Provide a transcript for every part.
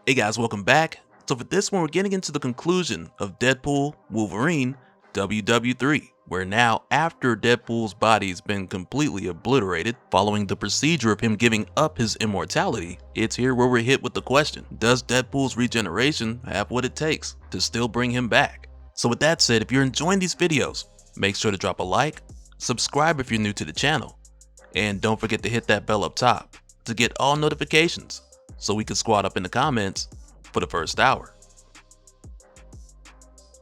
Hey guys, welcome back. So for this one, we're getting into the conclusion of Deadpool, Wolverine, WW3, where now after Deadpool's body's been completely obliterated, following the procedure of him giving up his immortality, it's here where we're hit with the question, does Deadpool's regeneration have what it takes to still bring him back? So with that said, if you're enjoying these videos, make sure to drop a like, subscribe if you're new to the channel, and don't forget to hit that bell up top to get all notifications so we can squad up in the comments for the first hour.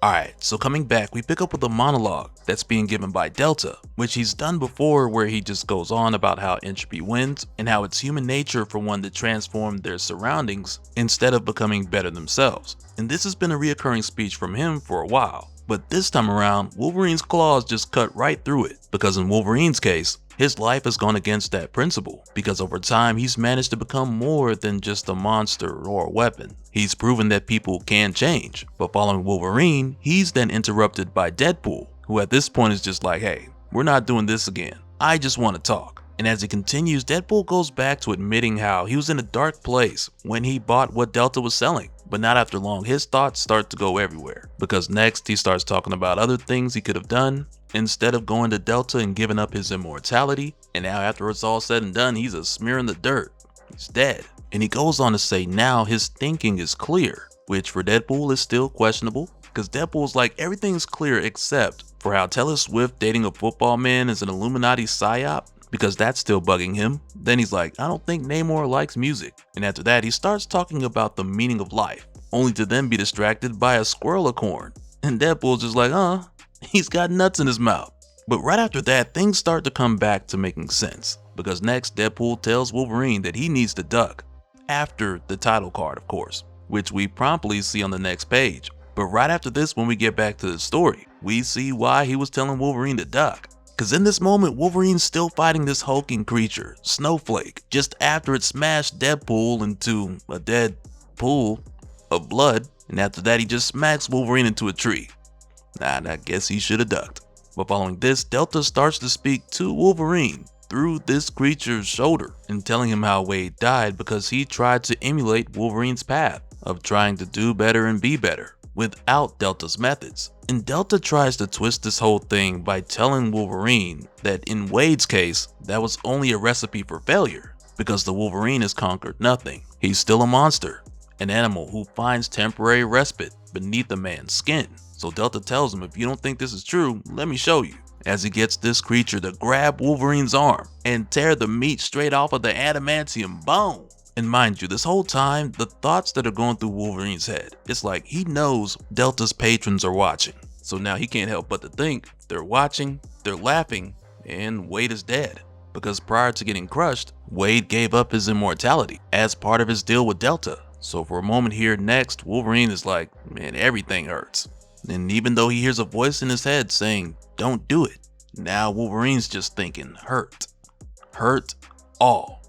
Alright, so coming back, we pick up with a monologue that's being given by Delta, which he's done before where he just goes on about how entropy wins and how it's human nature for one to transform their surroundings instead of becoming better themselves. And this has been a reoccurring speech from him for a while, but this time around, Wolverine's claws just cut right through it, because in Wolverine's case, his life has gone against that principle, because over time he's managed to become more than just a monster or a weapon. He's proven that people can change, but following Wolverine, he's then interrupted by Deadpool, who at this point is just like, hey, we're not doing this again, I just want to talk. And as he continues, Deadpool goes back to admitting how he was in a dark place when he bought what Delta was selling. But not after long, his thoughts start to go everywhere, because next he starts talking about other things he could have done instead of going to Delta and giving up his immortality. And now after it's all said and done, he's a smear in the dirt. He's dead. And he goes on to say now his thinking is clear, which for Deadpool is still questionable, because Deadpool's like everything's clear except for how Taylor Swift dating a football man is an Illuminati psyop, because that's still bugging him. Then he's like, I don't think Namor likes music. And after that, he starts talking about the meaning of life, only to then be distracted by a squirrelicorn. And Deadpool's just like, he's got nuts in his mouth. But right after that, things start to come back to making sense, because next Deadpool tells Wolverine that he needs to duck, after the title card of course, which we promptly see on the next page. But right after this, when we get back to the story, we see why he was telling Wolverine to duck. Cause in this moment, Wolverine's still fighting this hulking creature, Snowflake, just after it smashed Deadpool into a dead pool of blood, and after that he just smacks Wolverine into a tree. I guess he should have ducked. But following this, Delta starts to speak to Wolverine through this creature's shoulder and telling him how Wade died because he tried to emulate Wolverine's path of trying to do better and be better without Delta's methods. And Delta tries to twist this whole thing by telling Wolverine that in Wade's case, that was only a recipe for failure, because the Wolverine has conquered nothing. He's still a monster, an animal who finds temporary respite beneath a man's skin. So Delta tells him, if you don't think this is true, let me show you, as he gets this creature to grab Wolverine's arm and tear the meat straight off of the adamantium bone. And mind you, this whole time, the thoughts that are going through Wolverine's head, it's like he knows Delta's patrons are watching. So now he can't help but to think, they're watching, they're laughing, and Wade is dead. Because prior to getting crushed, Wade gave up his immortality as part of his deal with Delta. So for a moment here next, Wolverine is like, man, everything hurts. And even though he hears a voice in his head saying, don't do it, now Wolverine's just thinking, hurt all.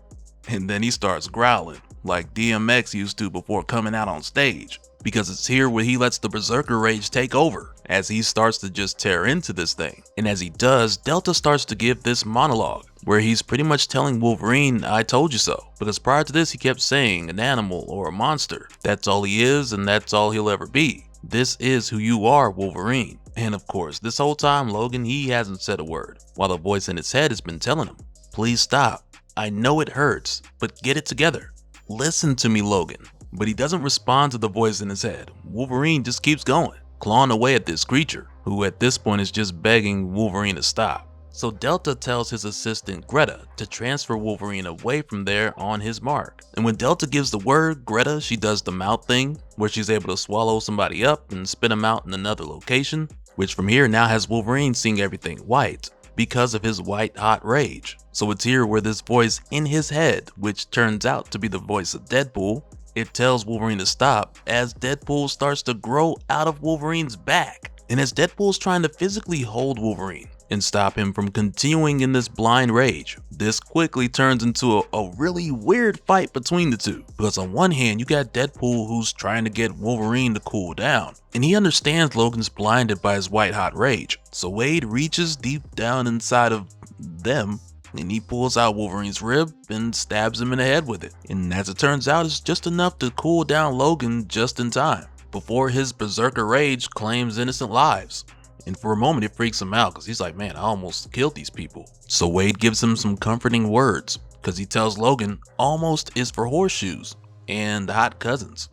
And then he starts growling like DMX used to before coming out on stage, because it's here where he lets the berserker rage take over as he starts to just tear into this thing. And as he does, Delta starts to give this monologue where he's pretty much telling Wolverine, I told you so, because prior to this he kept saying an animal or a monster. That's all he is and that's all he'll ever be. This is who you are, Wolverine. And of course, this whole time Logan, he hasn't said a word, while the voice in his head has been telling him, please stop. I know it hurts, but get it together. Listen to me, Logan. But he doesn't respond to the voice in his head. Wolverine just keeps going, clawing away at this creature, who at this point is just begging Wolverine to stop. So Delta tells his assistant Greta to transfer Wolverine away from there on his mark. And when Delta gives the word, Greta, she does the mouth thing, where she's able to swallow somebody up and spit him out in another location, which from here now has Wolverine seeing everything white, because of his white hot rage. So it's here where this voice in his head, which turns out to be the voice of Deadpool, it tells Wolverine to stop as Deadpool starts to grow out of Wolverine's back. And as Deadpool's trying to physically hold Wolverine and stop him from continuing in this blind rage, this quickly turns into a really weird fight between the two. Because on one hand, you got Deadpool who's trying to get Wolverine to cool down, and he understands Logan's blinded by his white hot rage. So Wade reaches deep down inside of them and he pulls out Wolverine's rib and stabs him in the head with it. And as it turns out, it's just enough to cool down Logan just in time, before his berserker rage claims innocent lives. And for a moment it freaks him out because he's like, man, I almost killed these people. So Wade gives him some comforting words because he tells Logan almost is for horseshoes and hot cousins,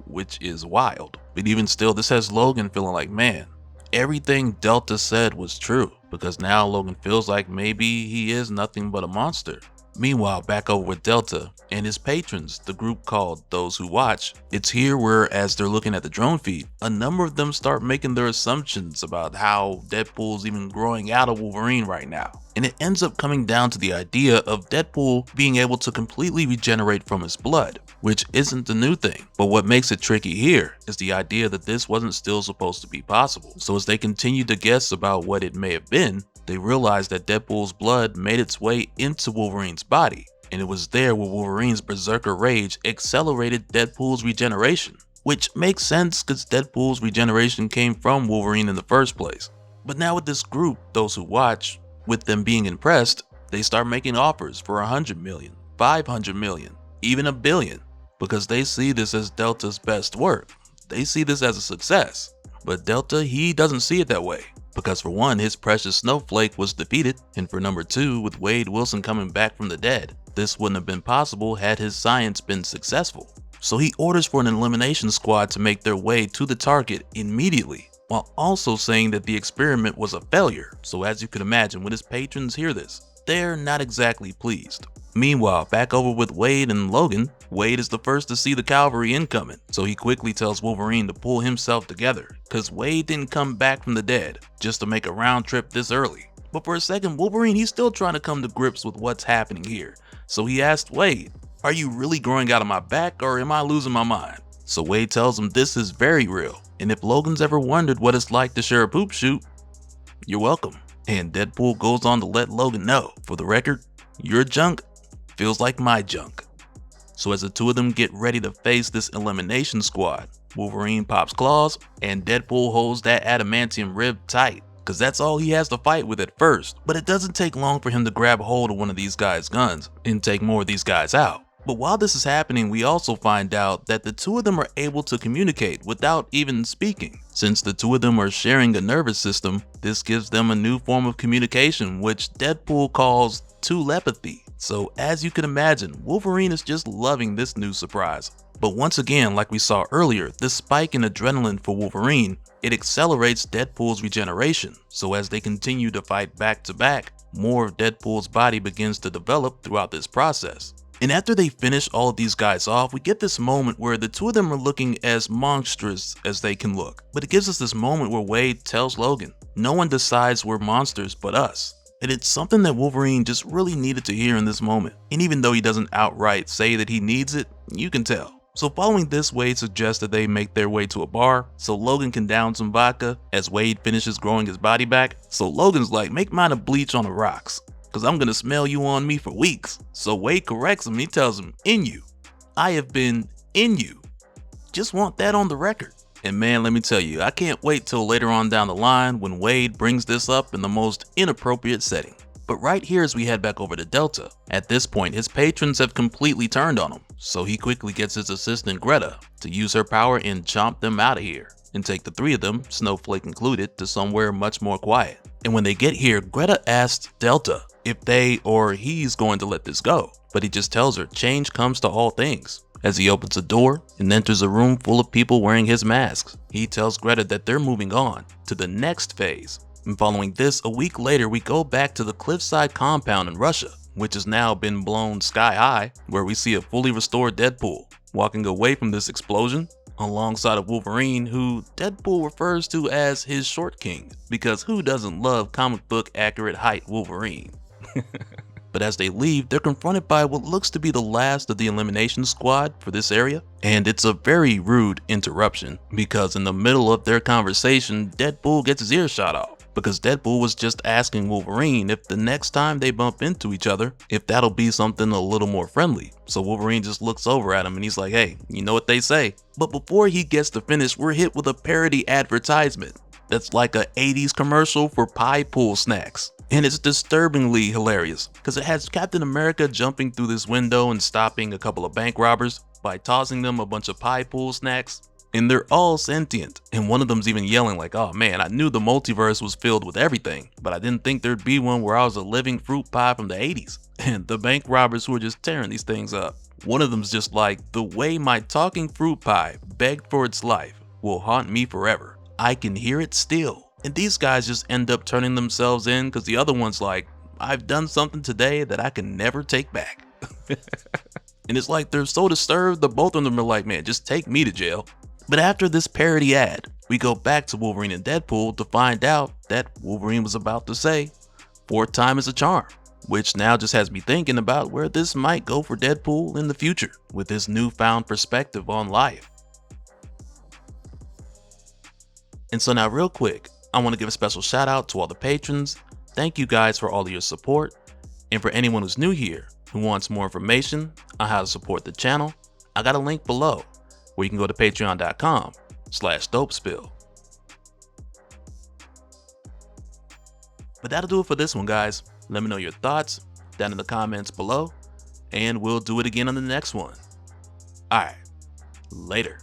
which is wild. But even still, this has Logan feeling like, man, everything Delta said was true, because now Logan feels like maybe he is nothing but a monster. Meanwhile, back over with Delta and his patrons, the group called Those Who Watch, it's here where, as they're looking at the drone feed, a number of them start making their assumptions about how Deadpool's even growing out of Wolverine right now. And it ends up coming down to the idea of Deadpool being able to completely regenerate from his blood, which isn't the new thing. But what makes it tricky here is the idea that this wasn't still supposed to be possible. So as they continue to guess about what it may have been, they realize that Deadpool's blood made its way into Wolverine's body, and it was there where Wolverine's berserker rage accelerated Deadpool's regeneration, which makes sense because Deadpool's regeneration came from Wolverine in the first place. But now with this group, Those Who Watch, with them being impressed, they start making offers for 100 million, 500 million, even $1 billion, because they see this as Delta's best work. They see this as a success. But Delta, he doesn't see it that way. Because for one, his precious snowflake was defeated, and for number two, with Wade Wilson coming back from the dead, this wouldn't have been possible had his science been successful. So he orders for an elimination squad to make their way to the target immediately, while also saying that the experiment was a failure. So as you can imagine, when his patrons hear this, they're not exactly pleased. Meanwhile, back over with Wade and Logan, Wade is the first to see the cavalry incoming, so he quickly tells Wolverine to pull himself together, cause Wade didn't come back from the dead just to make a round trip this early. But for a second, Wolverine, he's still trying to come to grips with what's happening here. So he asked Wade, are you really growing out of my back or am I losing my mind? So Wade tells him this is very real, and if Logan's ever wondered what it's like to share a poop chute, you're welcome. And Deadpool goes on to let Logan know, for the record, your junk feels like my junk. So as the two of them get ready to face this elimination squad, Wolverine pops claws and Deadpool holds that adamantium rib tight, cause that's all he has to fight with at first. But it doesn't take long for him to grab hold of one of these guys' guns and take more of these guys out. But while this is happening, we also find out that the two of them are able to communicate without even speaking. Since the two of them are sharing a nervous system, this gives them a new form of communication, which Deadpool calls telepathy. So as you can imagine, Wolverine is just loving this new surprise. But once again, like we saw earlier, this spike in adrenaline for Wolverine, it accelerates Deadpool's regeneration. So as they continue to fight back to back, more of Deadpool's body begins to develop throughout this process. And after they finish all of these guys off, we get this moment where the two of them are looking as monstrous as they can look. But it gives us this moment where Wade tells Logan, no one decides we're monsters but us. And it's something that Wolverine just really needed to hear in this moment. And even though he doesn't outright say that he needs it, you can tell. So following this, Wade suggests that they make their way to a bar so Logan can down some vodka as Wade finishes growing his body back. So Logan's like, make mine a bleach on the rocks, cause I'm gonna smell you on me for weeks. So Wade corrects him, he tells him, in you. I have been in you. Just want that on the record. And man, let me tell you, I can't wait till later on down the line when Wade brings this up in the most inappropriate setting. But right here as we head back over to Delta, at this point his patrons have completely turned on him. So he quickly gets his assistant Greta to use her power and chomp them out of here, and take the three of them, Snowflake included, to somewhere much more quiet. And when they get here, Greta asks Delta if they or he's going to let this go. But he just tells her change comes to all things. As he opens a door and enters a room full of people wearing his masks, he tells Greta that they're moving on to the next phase. And following this, a week later, we go back to the cliffside compound in Russia, which has now been blown sky high, where we see a fully restored Deadpool walking away from this explosion alongside of Wolverine, who Deadpool refers to as his short king, because who doesn't love comic book accurate height Wolverine? But as they leave, they're confronted by what looks to be the last of the elimination squad for this area. And it's a very rude interruption, because in the middle of their conversation, Deadpool gets his ear shot off. Because Deadpool was just asking Wolverine if the next time they bump into each other, if that'll be something a little more friendly. So Wolverine just looks over at him and he's like, hey, you know what they say. But before he gets to finish, we're hit with a parody advertisement that's like a 80s commercial for pie pool snacks. And it's disturbingly hilarious, because it has Captain America jumping through this window and stopping a couple of bank robbers by tossing them a bunch of pie pool snacks. And they're all sentient, and one of them's even yelling like, "Oh man, I knew the multiverse was filled with everything, but I didn't think there'd be one where I was a living fruit pie from the 80s. And the bank robbers who are just tearing these things up. One of them's just like, "The way my talking fruit pie begged for its life will haunt me forever. I can hear it still." And these guys just end up turning themselves in because the other one's like, "I've done something today that I can never take back." And it's like they're so disturbed that both of them are like, "Man, just take me to jail." But after this parody ad, we go back to Wolverine and Deadpool to find out that Wolverine was about to say, "Fourth time is a charm," which now just has me thinking about where this might go for Deadpool in the future with his newfound perspective on life. And so now real quick, I want to give a special shout out to all the patrons. Thank you guys for all of your support. And for anyone who's new here who wants more information on how to support the channel, I got a link below where you can go to patreon.com/dopespill. But that'll do it for this one, guys. Let me know your thoughts down in the comments below, and we'll do it again on the next one. Alright, later.